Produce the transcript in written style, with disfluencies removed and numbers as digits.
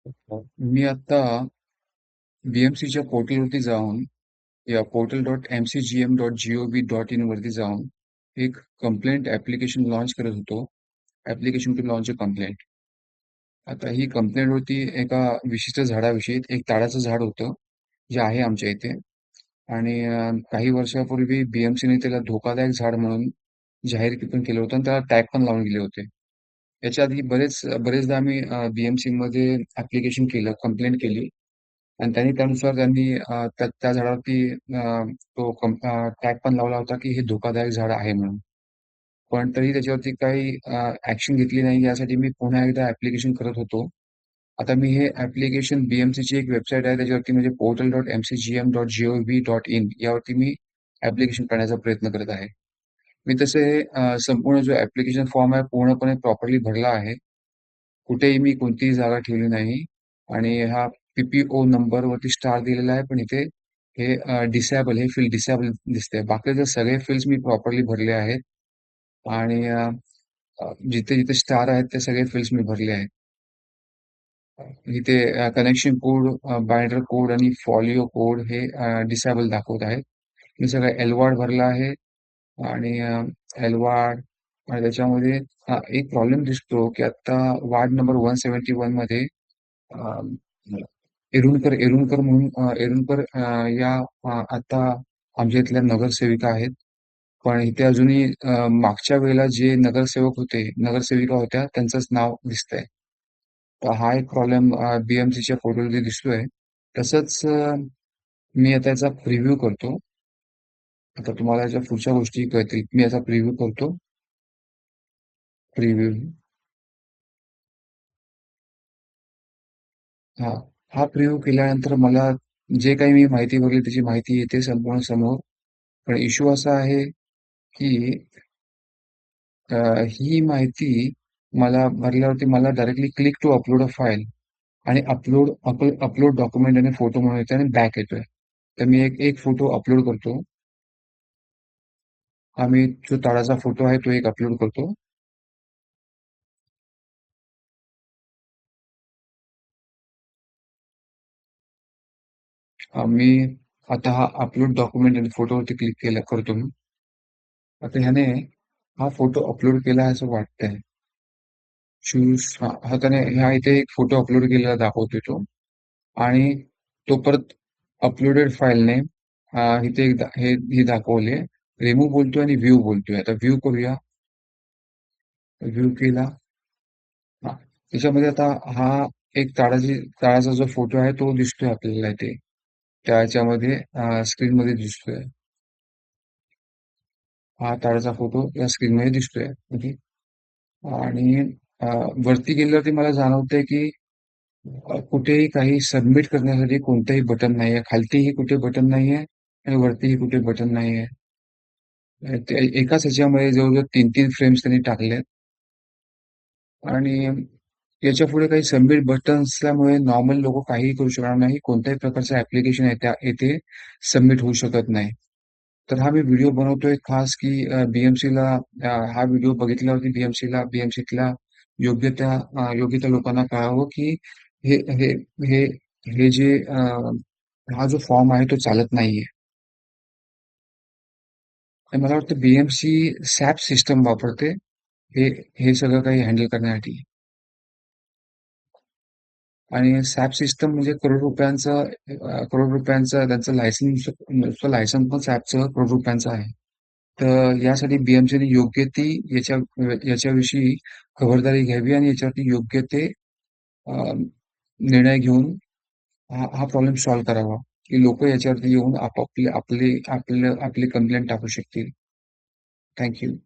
मी आता BMCच्या पोर्टलवरती जाऊन या portal.mcgm.gov.in वरती जाऊन एक कंप्लेंट ऍप्लिकेशन लॉन्च करत होतो. Application to launch a complaint. आता ही कंप्लेंट होती एका विशिष्ट झाडाविषयी. एक ताडाचं झाड होतं जे आहे आमच्या इथे. आणि काही वर्षापूर्वी BMCने त्याला धोकादायक झाड म्हणून जाहीर पण केलं होतं आणि त्याला टॅग पण लावून गेले होते. याच्या आधी बरेचदा आम्ही BMC मध्ये ऍप्लिकेशन केलं, कंप्लेंट केली आणि त्यानुसार त्यांनी त्या झाडावरती तो टॅग पण लावला होता की हे धोकादायक झाड आहे म्हणून. पण तरी त्याच्यावरती काही ऍक्शन घेतली नाही. यासाठी मी पुन्हा एकदा ऍप्लिकेशन करत होतो. आता मी हे ऍप्लिकेशन BMCची एक वेबसाईट आहे त्याच्यावरती म्हणजे portal.mcgm.gov.in यावरती मी ऍप्लिकेशन करण्याचा प्रयत्न करत आहे. मी तसे संपूर्ण जो ऍप्लिकेशन फॉर्म आहे पूर्णपणे प्रॉपरली भरला आहे. कुठेही मी कोणतीही जागा ठेवली नाही आणि हा PPO नंबर वरती स्टार दिलेला आहे, पण इथे हे डिसेबल हे फील्ड डिसेबल दिसते. बाकीचे सगळे फील्ड्स मी प्रॉपरली भरले आहेत आणि जिथे जिथे स्टार आहेत ते सगळे फील्ड्स मी भरले आहेत. इथे कनेक्शन कोड, बायडर कोड आणि फॉलिओ कोड हे डिसेबल दाखवत आहेत. मी सगळं एलवार्ड भरला आहे आणि एलवार्ड आणि त्याच्यामध्ये एक प्रॉब्लेम दिसतो की आता वार्ड नंबर 171 मध्ये अं, एरुणकर एरुणकर म्हणून एरुणकर या आता आमच्या इथल्या नगरसेविका आहेत. पण इथे अजूनही मागच्या वेळेला जे नगरसेवक होते, नगरसेविका होत्या त्यांचंच नाव दिसतंय. तर हा एक प्रॉब्लेम BMCच्या फोटोमध्ये दिसतोय. तसंच मी आता याचा प्रिव्ह्यू करतो. आता तुम्हाला याच्या पुढच्या गोष्टी कळतील. मी याचा प्रिव्ह्यू करतो. प्रिव्ह्यू. हा हा प्रिव्ह्यू केल्यानंतर मला जे काही मी माहिती भरली त्याची माहिती येते संपूर्ण समोर. पण इश्यू असा आहे की ही माहिती मला भरल्यावरती मला directly click to upload a file आणि अपलोड डॉक्युमेंट आणि फोटो म्हणून येते आणि बॅक येतोय. तर मी एक फोटो अपलोड करतो. आम्ही जो ताडाचा फोटो आहे तो एक अपलोड करतो. मी आता हा अपलोड डॉक्युमेंट आणि फोटोवरती क्लिक केला करतो मी. आता ह्याने हा फोटो अपलोड केला आहे असं वाटतंय. चूज हा त्याने ह्या इथे एक फोटो अपलोड केलेला दाखवतोय तो. आणि तो परत अपलोडेड फाईलने इथे ही दाखवले. रिमूव्ह बोलतोय आणि व्ह्यू बोलतोय. आता व्ह्यू करूया. व्ह्यू केला. हा त्याच्यामध्ये आता हा एक ताडाचा जो फोटो आहे तो दिसतोय आपल्याला इथे. त्याच्यामध्ये स्क्रीनमध्ये दिसतोय. हा ताडाचा फोटो या स्क्रीनमध्ये दिसतोय. ओके. आणि वरती गेल्यावरती मला जाणवतंय की कुठेही काही सबमिट करण्यासाठी कोणतंही बटन नाहीये. खालतीही कुठे बटन नाहीये आणि वरतीही कुठे बटन नाहीये. एकाच ह्याच्यामध्ये जवळजवळ 3-3 फ्रेम्स त्यांनी टाकले आणि याच्या पुढे काही सबमिट बटन असल्यामुळे नॉर्मल लोक काहीही करू शकणार नाही. कोणत्याही प्रकारचं ऍप्लिकेशन येथे सबमिट होऊ शकत नाही. तर हा मी व्हिडिओ बनवतोय खास की BMCला हा व्हिडिओ बघितल्यावरती BMCतल्या योग्य त्या लोकांना कळावं की हे हे हे हे जे हा जो फॉर्म आहे तो चालत नाहीये. आणि मला वाटतं BMC सॅप सिस्टम वापरते हे हे सगळं काही हँडल करण्यासाठी. आणि सॅप सिस्टम म्हणजे करोड रुपयांचं त्यांचं लायसन्स पण सॅपचं करोड रुपयांचं आहे. तर यासाठी BMCने योग्य ती याच्याविषयी खबरदारी घ्यावी आणि याच्यावरती योग्य ते निर्णय घेऊन हा प्रॉब्लेम सॉल्व्ह करावा की लोक याच्यावरती येऊन आपली कंप्लेंट टाकू शकतील. Thank you.